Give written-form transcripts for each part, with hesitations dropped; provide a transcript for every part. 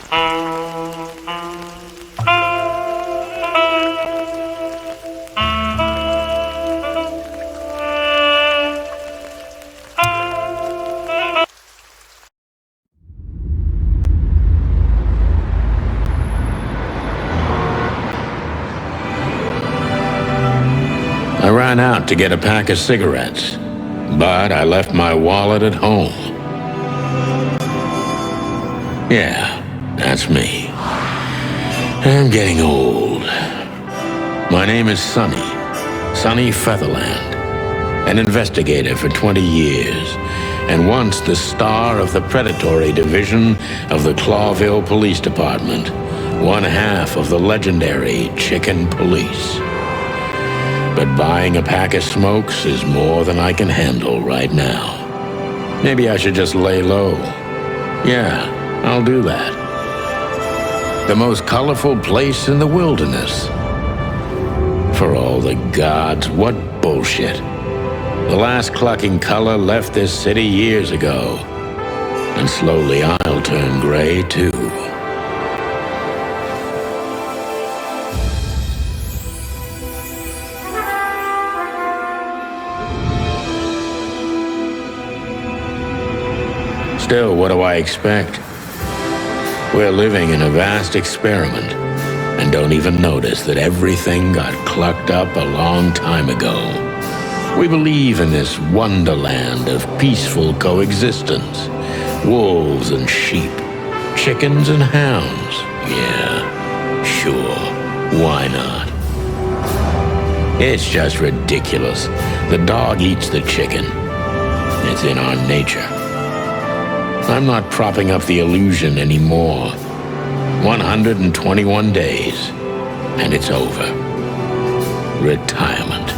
I ran out to get a pack of cigarettes, but I left my wallet at home. Yeah, that's me. I'm getting old. My name is Sonny Featherland, an investigator for 20 years, and once the star of the predatory division of the Clawville Police Department, one half of the legendary Chicken Police. But buying a pack of smokes is more than I can handle right now. Maybe I should just lay low. Yeah, I'll do that. The most colorful place in the wilderness. For all the gods, what bullshit. The last clucking color left this city years ago. And slowly I'll turn gray too. Still, what do I expect? We're living in a vast experiment, and don't even notice that everything got clucked up a long time ago. We believe in this wonderland of peaceful coexistence. Wolves and sheep, chickens and hounds. Yeah, sure, why not? It's just ridiculous. The dog eats the chicken. It's in our nature. I'm not propping up the illusion anymore. 121 days, and it's over. Retirement.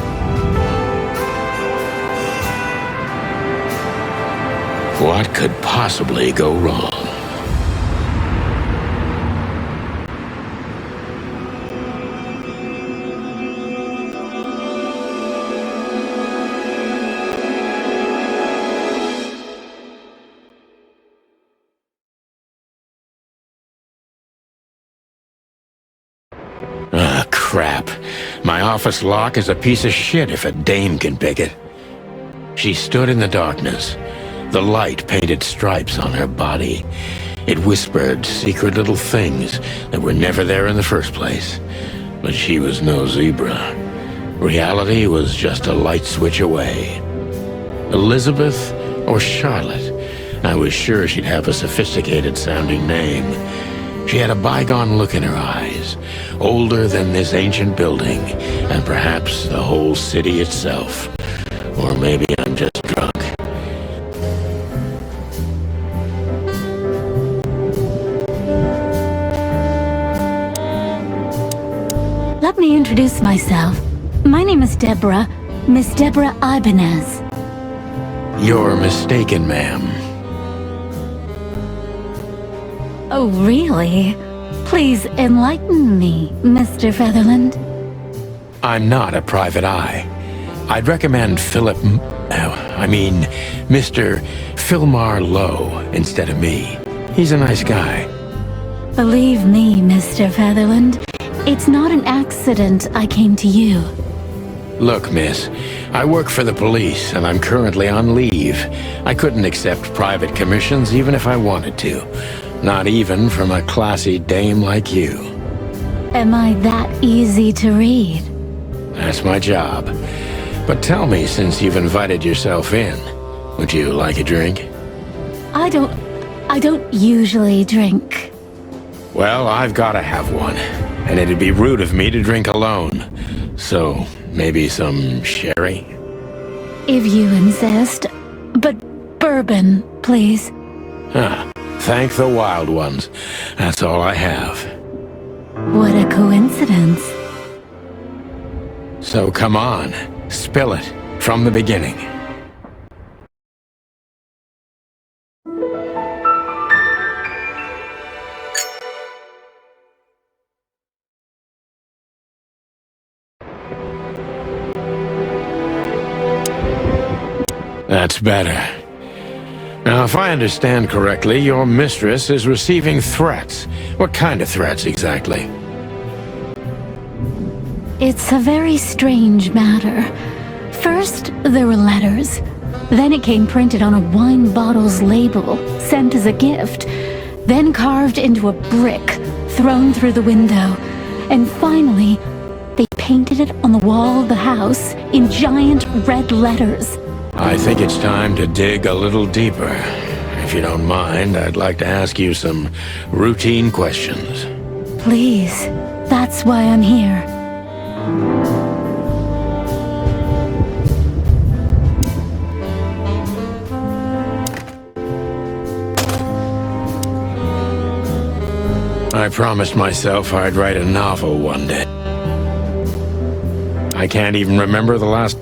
What could possibly go wrong? Ah, crap. My office lock is a piece of shit if a dame can pick it. She stood in the darkness. The light painted stripes on her body. It whispered secret little things that were never there in the first place. But she was no zebra. Reality was just a light switch away. Elizabeth or Charlotte? I was sure she'd have a sophisticated-sounding name. She had a bygone look in her eyes, older than this ancient building, and perhaps the whole city itself. Or maybe I'm just drunk. Let me introduce myself. My name is Deborah, Miss Deborah Ibanez. You're mistaken, ma'am. Oh, really? Please enlighten me, Mr. Featherland. I'm not a private eye. I'd recommend Mr. Philmar Lowe instead of me. He's a nice guy. Believe me, Mr. Featherland, it's not an accident I came to you. Look, miss, I work for the police, and I'm currently on leave. I couldn't accept private commissions even if I wanted to. Not even from a classy dame like you. Am I that easy to read? That's my job. But tell me, since you've invited yourself in, would you like a drink? I don't usually drink. Well, I've gotta have one, and it'd be rude of me to drink alone. So, maybe some sherry? If you insist. But bourbon, please. Ah, thank the wild ones. That's all I have. What a coincidence. So come on, spill it from the beginning. That's better. Now, if I understand correctly, your mistress is receiving threats. What kind of threats, exactly? It's a very strange matter. First, there were letters. Then it came printed on a wine bottle's label, sent as a gift. Then carved into a brick, thrown through the window. And finally, they painted it on the wall of the house in giant red letters. I think it's time to dig a little deeper. If you don't mind, I'd like to ask you some routine questions. Please, that's why I'm here. I promised myself I'd write a novel one day. I can't even remember the last...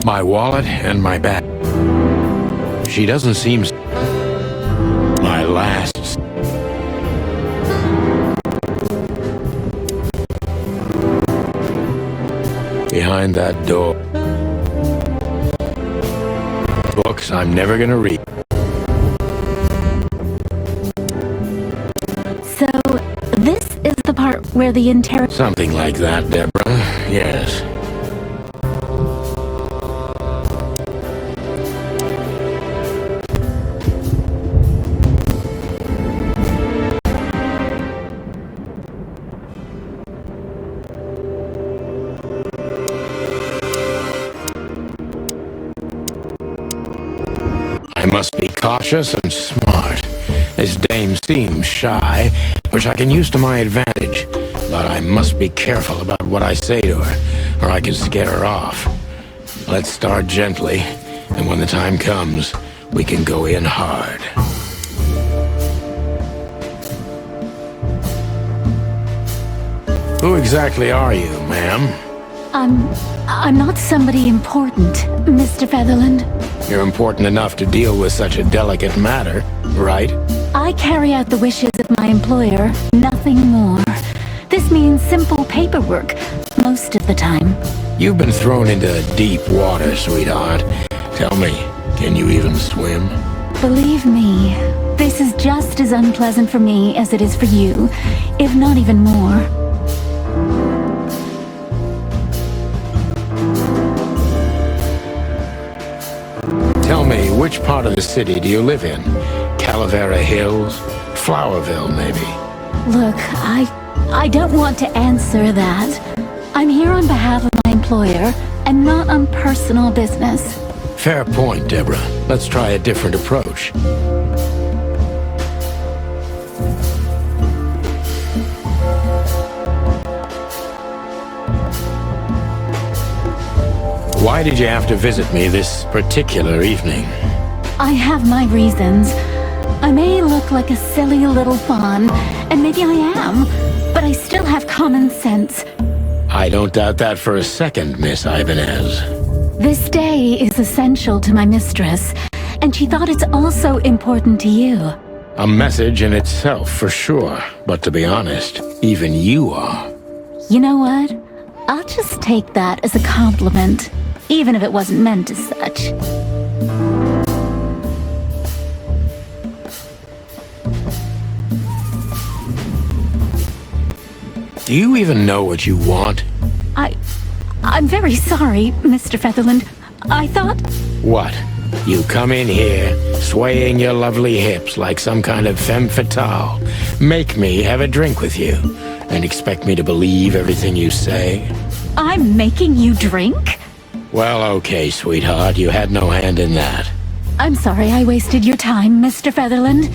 My wallet and my bag. She doesn't seem... My last... Behind that door. Books I'm never gonna read. So, this is the part where the Something like that, Deborah. Yes. I must be cautious and smart. This dame seems shy, which I can use to my advantage. But I must be careful about what I say to her, or I can scare her off. Let's start gently, and when the time comes, we can go in hard. Who exactly are you, ma'am? I'm not somebody important, Mr. Featherland. You're important enough to deal with such a delicate matter, right? I carry out the wishes of my employer, nothing more. This means simple paperwork, most of the time. You've been thrown into deep water, sweetheart. Tell me, can you even swim? Believe me, this is just as unpleasant for me as it is for you, if not even more. Tell me, which part of the city do you live in? Calavera Hills? Flowerville, maybe? Look, I don't want to answer that. I'm here on behalf of my employer, and not on personal business. Fair point, Deborah. Let's try a different approach. Why did you have to visit me this particular evening? I have my reasons. I may look like a silly little fawn, and maybe I am, but I still have common sense. I don't doubt that for a second, Miss Ibanez. This day is essential to my mistress, and she thought it's also important to you. A message in itself, for sure. But to be honest, even you are. You know what? I'll just take that as a compliment, even if it wasn't meant as such. Do you even know what you want? I'm very sorry, Mr. Featherland. I thought... What? You come in here, swaying your lovely hips like some kind of femme fatale, make me have a drink with you, and expect me to believe everything you say? I'm making you drink? Well, okay, sweetheart, you had no hand in that. I'm sorry I wasted your time, Mr. Featherland.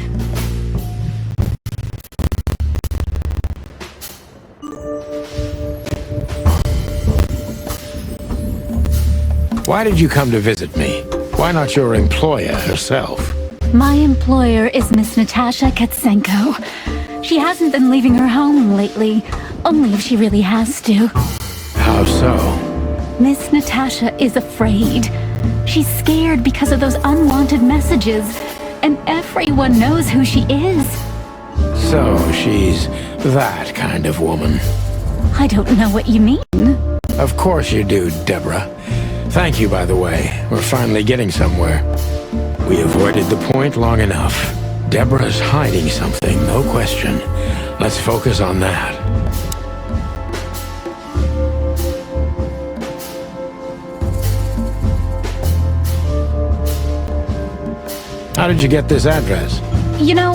Why did you come to visit me? Why not your employer herself? My employer is Miss Natasha Katsenko. She hasn't been leaving her home lately, only if she really has to. How so? Miss Natasha is afraid. She's scared because of those unwanted messages, and everyone knows who she is. So she's that kind of woman. I don't know what you mean. Of course you do, Deborah. Thank you, by the way. We're finally getting somewhere. We avoided the point long enough. Deborah's hiding something, no question. Let's focus on that. How did you get this address? You know,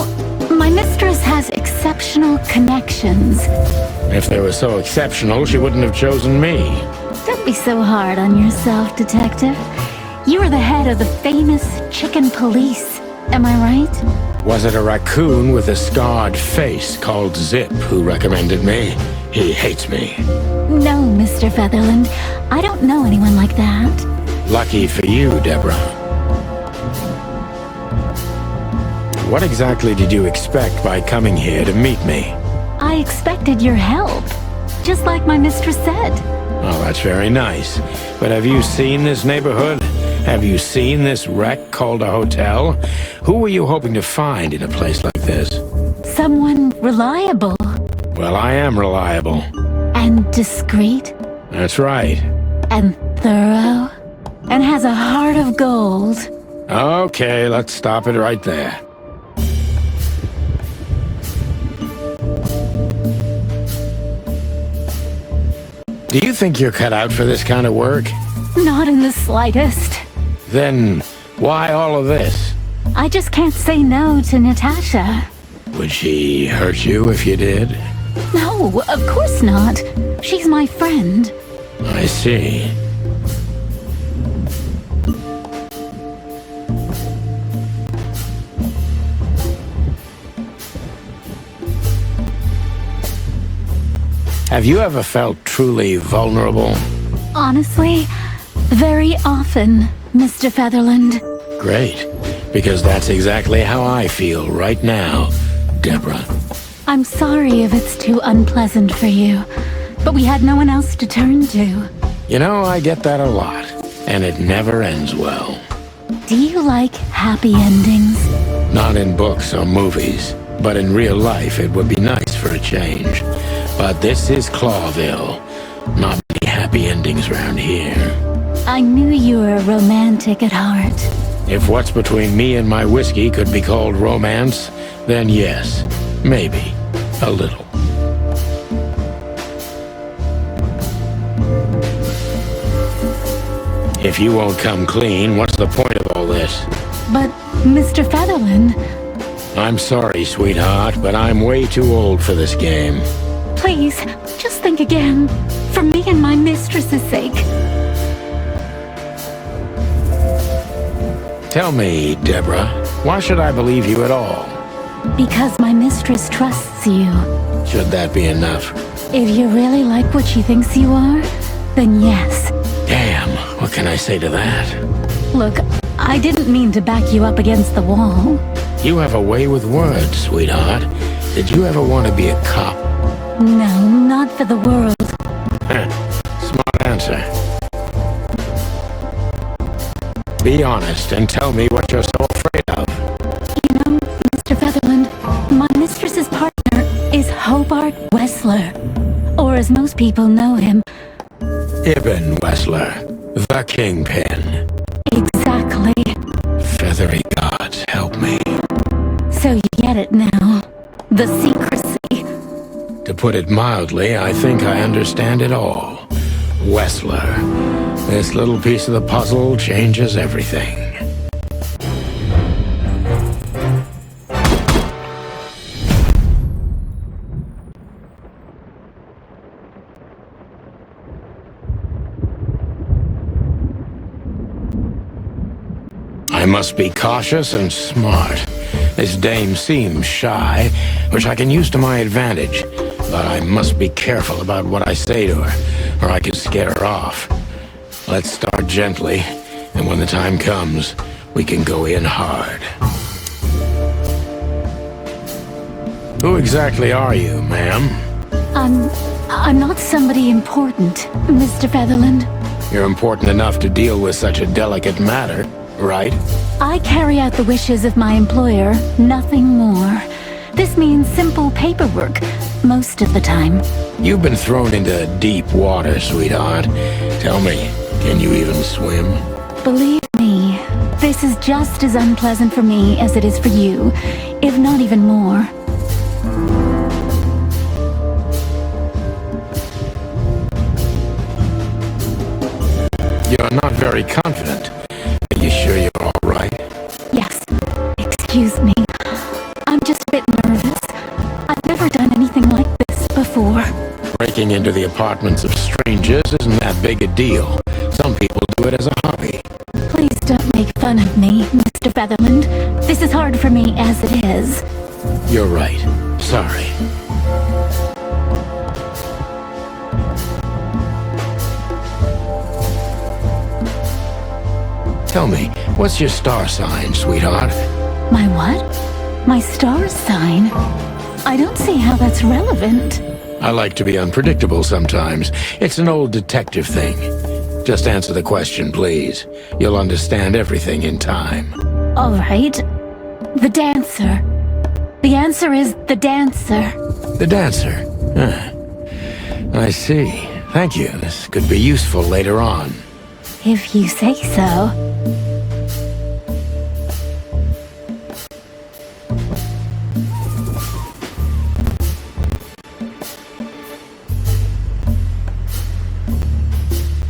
my mistress has exceptional connections. If they were so exceptional, she wouldn't have chosen me. Don't be so hard on yourself, Detective. You are the head of the famous chicken police. Am I right? Was it a raccoon with a scarred face called Zip who recommended me? He hates me. No, Mr. Featherland. I don't know anyone like that. Lucky for you, Deborah. What exactly did you expect by coming here to meet me? I expected your help, just like my mistress said. Oh, that's very nice. But have you seen this neighborhood? Have you seen this wreck called a hotel? Who were you hoping to find in a place like this? Someone reliable. Well, I am reliable. And discreet. That's right. And thorough. And has a heart of gold. Okay, let's stop it right there. Do you think you're cut out for this kind of work? Not in the slightest. Then why all of this? I just can't say no to Natasha. Would she hurt you if you did? No, of course not. She's my friend. I see. Have you ever felt truly vulnerable? Honestly, very often, Mr. Featherland. Great, because that's exactly how I feel right now, Deborah. I'm sorry if it's too unpleasant for you, but we had no one else to turn to. You know, I get that a lot, and it never ends well. Do you like happy endings? Not in books or movies, but in real life it would be nice for a change. But this is Clawville. Not many happy endings around here. I knew you were romantic at heart. If what's between me and my whiskey could be called romance, then yes, maybe, a little. If you won't come clean, what's the point of all this? But, Mr. Featherland... I'm sorry, sweetheart, but I'm way too old for this game. Please, just think again. For me and my mistress's sake. Tell me, Deborah, why should I believe you at all? Because my mistress trusts you. Should that be enough? If you really like what she thinks you are, then yes. Damn, what can I say to that? Look, I didn't mean to back you up against the wall. You have a way with words, sweetheart. Did you ever want to be a cop? No, not for the world. Smart answer. Be honest and tell me what you're so afraid of. You know, Mr. Featherland, my mistress's partner is Hobart Wessler. Or as most people know him... Ibn Wessler, the Kingpin. Exactly. Feathery gods, help me. So you get it now. The secrecy. To put it mildly, I think I understand it all. Wessler. This little piece of the puzzle changes everything. I must be cautious and smart. This dame seems shy, which I can use to my advantage. But I must be careful about what I say to her, or I could scare her off. Let's start gently, and when the time comes, we can go in hard. Who exactly are you, ma'am? I'm not somebody important, Mr. Featherland. You're important enough to deal with such a delicate matter, right? I carry out the wishes of my employer, nothing more. This means simple paperwork, most of the time. You've been thrown into deep water, sweetheart. Tell me, Can you even swim? Believe me, this is just as unpleasant for me as it is for you, if not even more. You're not very confident. Are you sure you're all right? Yes. Excuse me. I'm just a bit nervous. I've never done anything like this before. Breaking into the apartments of strangers isn't that big a deal. Some people do it as a hobby. Please don't make fun of me, Mr. Featherland. This is hard for me as it is. You're right. Sorry. Tell me, what's your star sign, sweetheart? My what? My star sign? I don't see how that's relevant. I like to be unpredictable sometimes. It's an old detective thing. Just answer the question, please. You'll understand everything in time. All right. The dancer. The answer is the dancer. The dancer? I see. Thank you. This could be useful later on. If you say so.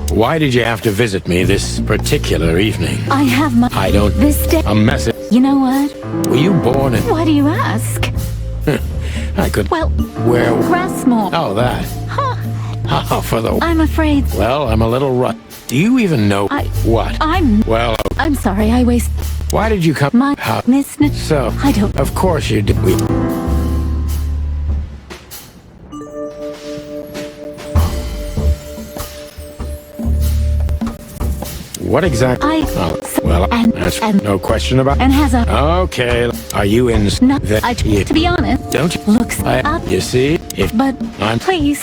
Why did you have to visit me this particular evening? I have my... I don't... This day... A message... You know what? Were you born in... Why do you ask? I could... Well... Where... Grassmore. Oh, that. Huh. Oh, for the... I'm afraid... Well, I'm a little Do you even know... What? Well... I'm sorry, I waste... Why did you come... My... Miss... So... I don't... Of course you did... What exactly? Well, that's no question about... And has a... Okay, are you in... No, to be honest... Don't you... Looks up... You see? If... But... I'm... Please...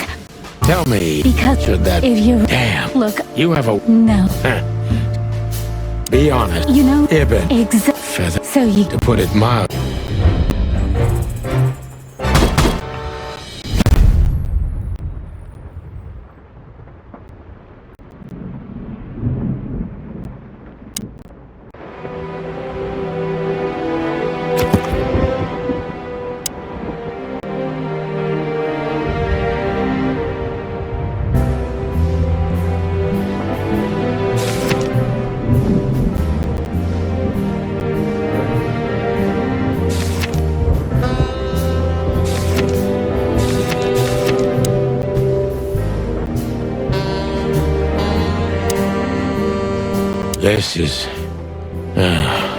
Tell me... Because... Should that... If you... Damn. Look... You have a... No. Be honest. You know... Ibn. Feather... So you... To put it mild...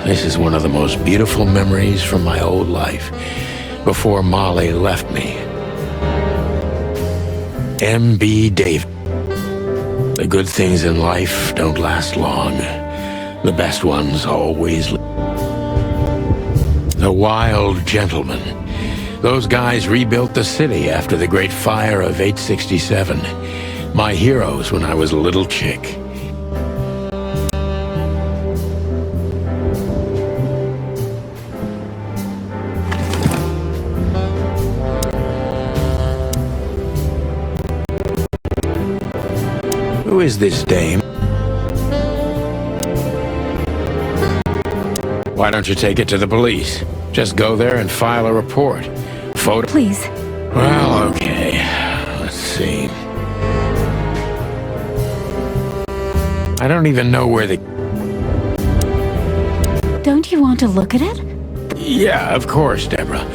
This is one of the most beautiful memories from my old life, before Molly left me. M.B. David. The good things in life don't last long. The best ones always live. The Wild Gentlemen. Those guys rebuilt the city after the Great Fire of 867. My heroes when I was a little chick. Who is this dame? Why don't you take it to the police? Just go there and file a report. Photo... Please. Well, okay. Let's see. I don't even know where the... Don't you want to look at it? Yeah, of course, Deborah.